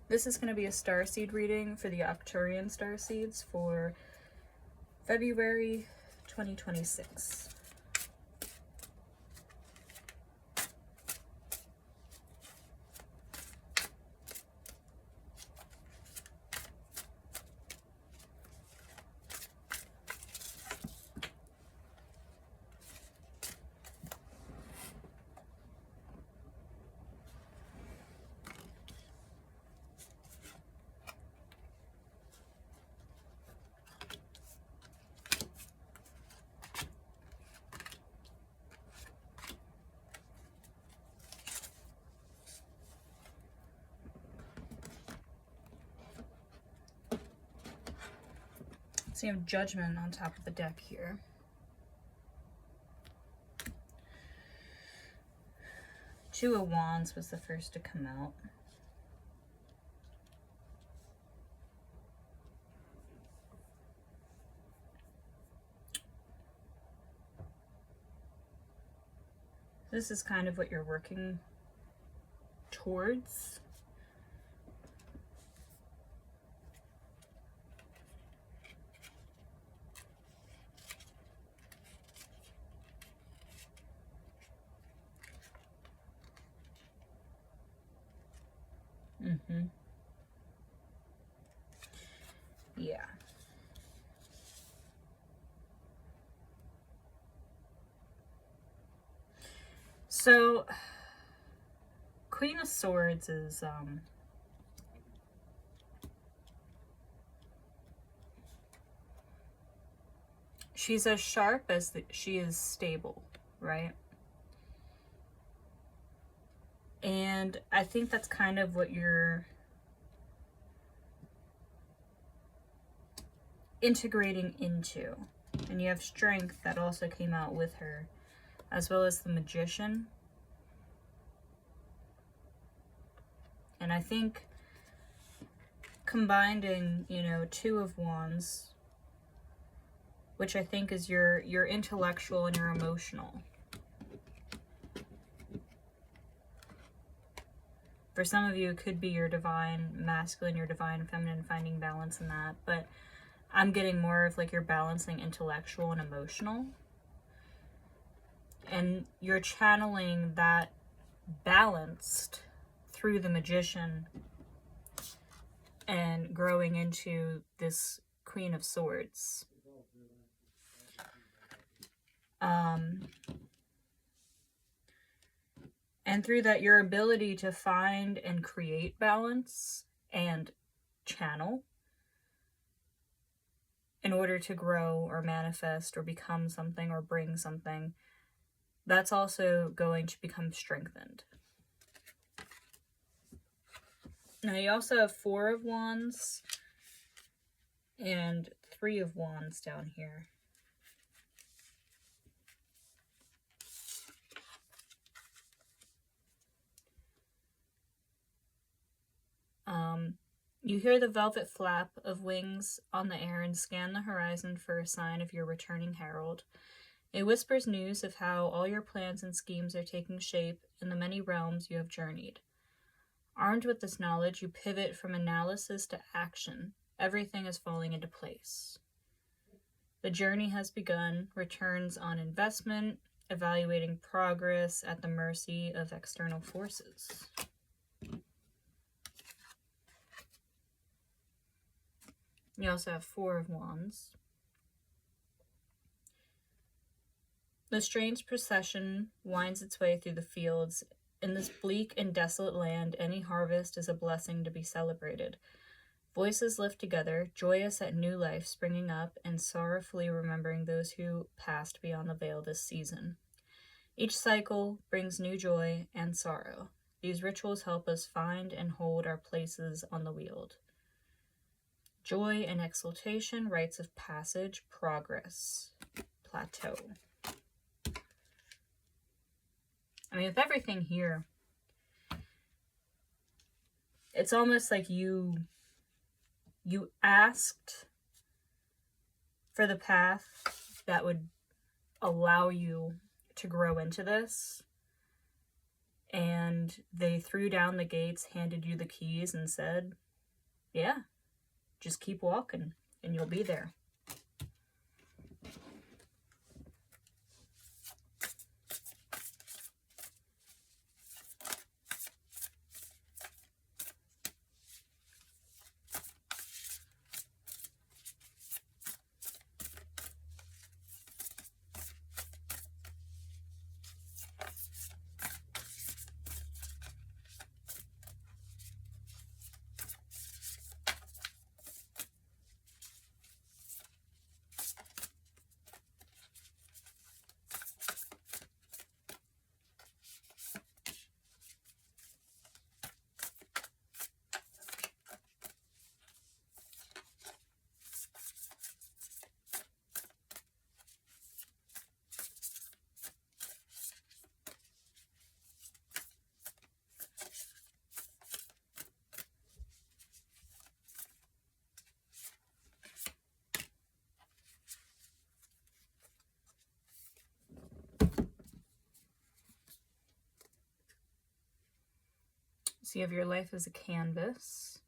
This is going to be a starseed reading for the Arcturian starseeds for February 2026. So you have Judgment on top of the deck here. Two of Wands was the first to come out. This is kind of what you're working towards. Yeah. So, Queen of Swords is, she's as sharp as she is stable, right? And I think that's kind of what you're integrating into. And you have Strength that also came out with her, as well as the Magician. And I think combining, you know, Two of Wands, which I think is your intellectual and your emotional. For some of you, it could be your divine masculine, your divine feminine, finding balance in that. But I'm getting more of like you're balancing intellectual and emotional. And you're channeling that balanced through the Magician and growing into this Queen of Swords. And through that, your ability to find and create balance and channel in order to grow or manifest or become something or bring something, that's also going to become strengthened. Now you also have Four of Wands and Three of Wands down here. You hear the velvet flap of wings on the air and scan the horizon for a sign of your returning herald. It whispers news of how all your plans and schemes are taking shape in the many realms you have journeyed. Armed with this knowledge, you pivot from analysis to action. Everything is falling into place. The journey has begun, returns on investment, evaluating progress at the mercy of external forces. You also have Four of Wands. The strange procession winds its way through the fields. In this bleak and desolate land, any harvest is a blessing to be celebrated. Voices lift together, joyous at new life springing up, and sorrowfully remembering those who passed beyond the veil this season. Each cycle brings new joy and sorrow. These rituals help us find and hold our places on the wheel. Joy and exultation, rites of passage, progress, plateau. I mean, with everything here, it's almost like you asked for the path that would allow you to grow into this, and they threw down the gates, handed you the keys, and said, yeah, just keep walking and you'll be there. So you have your life as a canvas,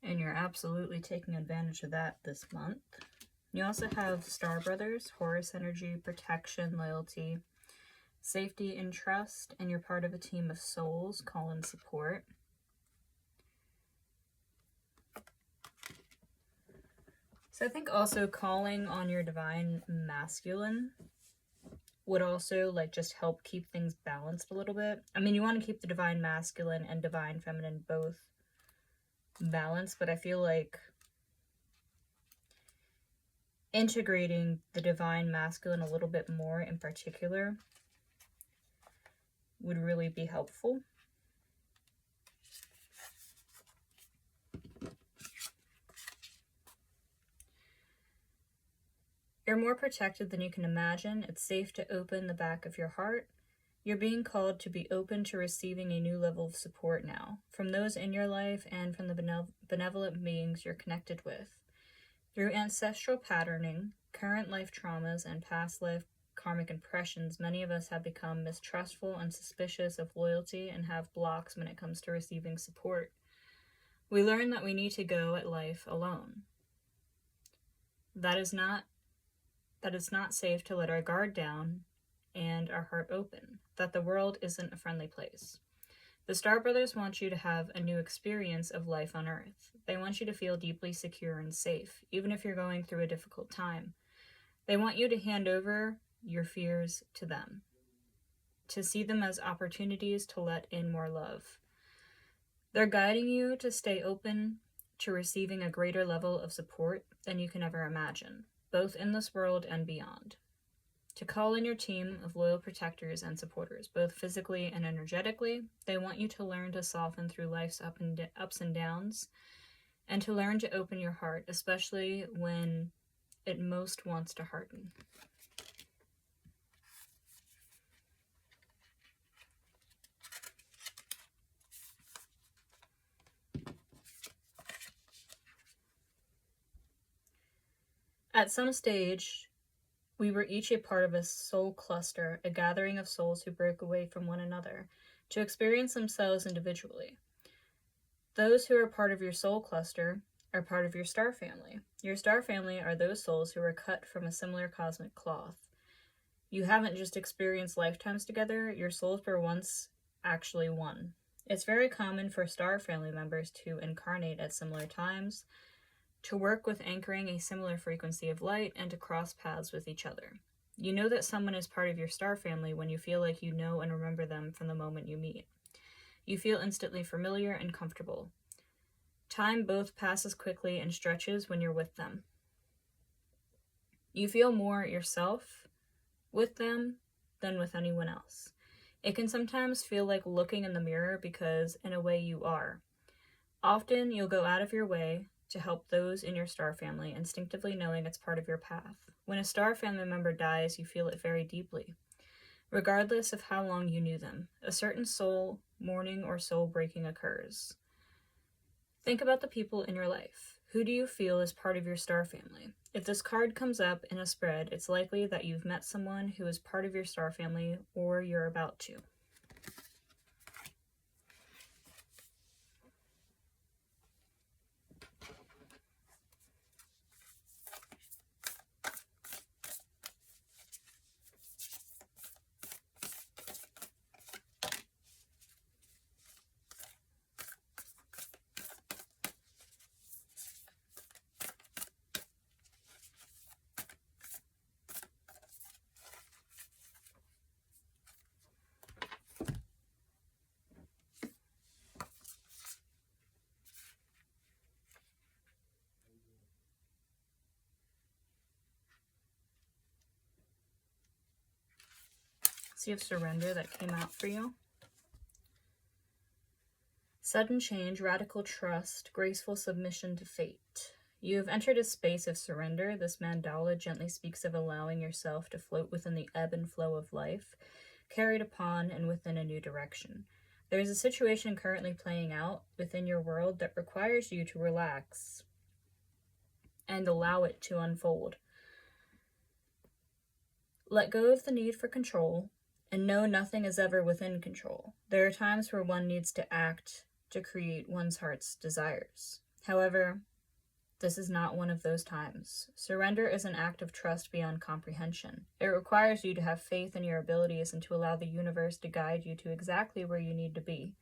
and you're absolutely taking advantage of that this month. You also have Star Brothers, Horus energy, protection, loyalty, safety, and trust, and you're part of a team of souls, call in support. So I think also calling on your divine masculine would also just help keep things balanced a little bit. I mean, you want to keep the divine masculine and divine feminine both balanced, but I feel like integrating the divine masculine a little bit more in particular would really be helpful. You're more protected than you can imagine. It's safe to open the back of your heart. You're being called to be open to receiving a new level of support now, from those in your life and from the benevolent beings you're connected with. Through ancestral patterning, current life traumas, and past life karmic impressions, many of us have become mistrustful and suspicious of loyalty and have blocks when it comes to receiving support. We learn that we need to go at life alone. That it's not safe to let our guard down and our heart open, that the world isn't a friendly place. The Star Brothers want you to have a new experience of life on Earth. They want you to feel deeply secure and safe, even if you're going through a difficult time. They want you to hand over your fears to them, to see them as opportunities to let in more love. They're guiding you to stay open to receiving a greater level of support than you can ever imagine, both in this world and beyond. To call in your team of loyal protectors and supporters, both physically and energetically. They want you to learn to soften through life's ups and downs, and to learn to open your heart, especially when it most wants to harden. At some stage, we were each a part of a soul cluster, a gathering of souls who broke away from one another to experience themselves individually. Those who are part of your soul cluster are part of your star family. Your star family are those souls who were cut from a similar cosmic cloth. You haven't just experienced lifetimes together, your souls were once actually one. It's very common for star family members to incarnate at similar times, to work with anchoring a similar frequency of light, and to cross paths with each other. You know that someone is part of your star family when you feel like you know and remember them from the moment you meet. You feel instantly familiar and comfortable. Time both passes quickly and stretches when you're with them. You feel more yourself with them than with anyone else. It can sometimes feel like looking in the mirror because, in a way, you are. Often, you'll go out of your way to help those in your star family, instinctively knowing it's part of your path. When a star family member dies, you feel it very deeply, regardless of how long you knew them. A certain soul mourning or soul breaking occurs. Think about the people in your life. Who do you feel is part of your star family? If this card comes up in a spread, it's likely that you've met someone who is part of your star family or you're about to. frequency of surrender that came out for you. Sudden change, radical trust, graceful submission to fate. You have entered a space of surrender. This mandala gently speaks of allowing yourself to float within the ebb and flow of life, carried upon and within a new direction. There is a situation currently playing out within your world that requires you to relax and allow it to unfold. Let go of the need for control and know nothing is ever within control. There are times where one needs to act to create one's heart's desires. However, this is not one of those times. Surrender is an act of trust beyond comprehension. It requires you to have faith in your abilities and to allow the universe to guide you to exactly where you need to be.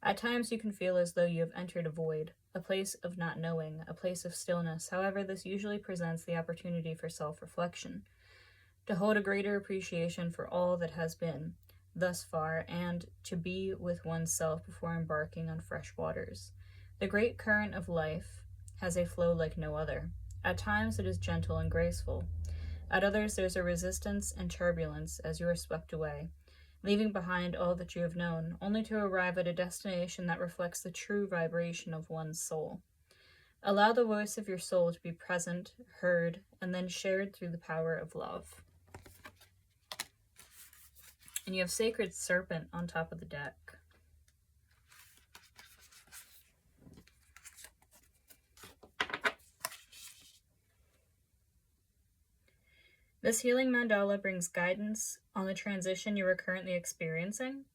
At times you can feel as though you have entered a void, a place of not knowing, a place of stillness. However, this usually presents the opportunity for self-reflection, to hold a greater appreciation for all that has been thus far, and to be with oneself before embarking on fresh waters. The great current of life has a flow like no other. At times it is gentle and graceful. At others there's a resistance and turbulence as you are swept away, leaving behind all that you have known, only to arrive at a destination that reflects the true vibration of one's soul. Allow the voice of your soul to be present, heard, and then shared through the power of love. And you have Sacred Serpent on top of the deck. This healing mandala brings guidance on the transition you are currently experiencing.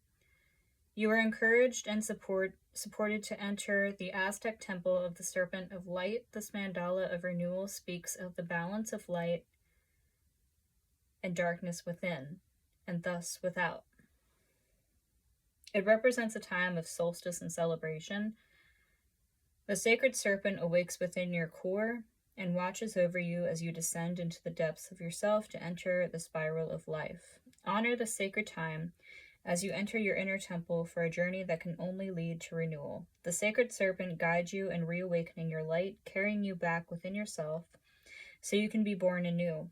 You are encouraged and supported to enter the Aztec Temple of the Serpent of Light. This mandala of renewal speaks of the balance of light and darkness within, and thus without. It represents a time of solstice and celebration. The sacred serpent awakes within your core and watches over you as you descend into the depths of yourself to enter the spiral of life. Honor the sacred time as you enter your inner temple for a journey that can only lead to renewal. The sacred serpent guides you in reawakening your light, carrying you back within yourself so you can be born anew.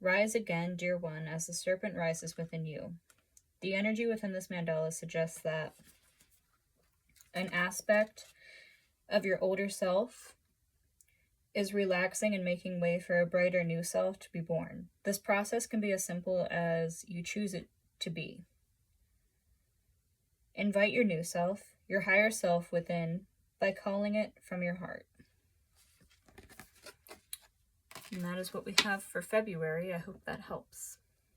Rise again, dear one, as the serpent rises within you. The energy within this mandala suggests that an aspect of your older self is relaxing and making way for a brighter new self to be born. This process can be as simple as you choose it to be. Invite your new self, your higher self within, by calling it from your heart. And that is what we have for February. I hope that helps.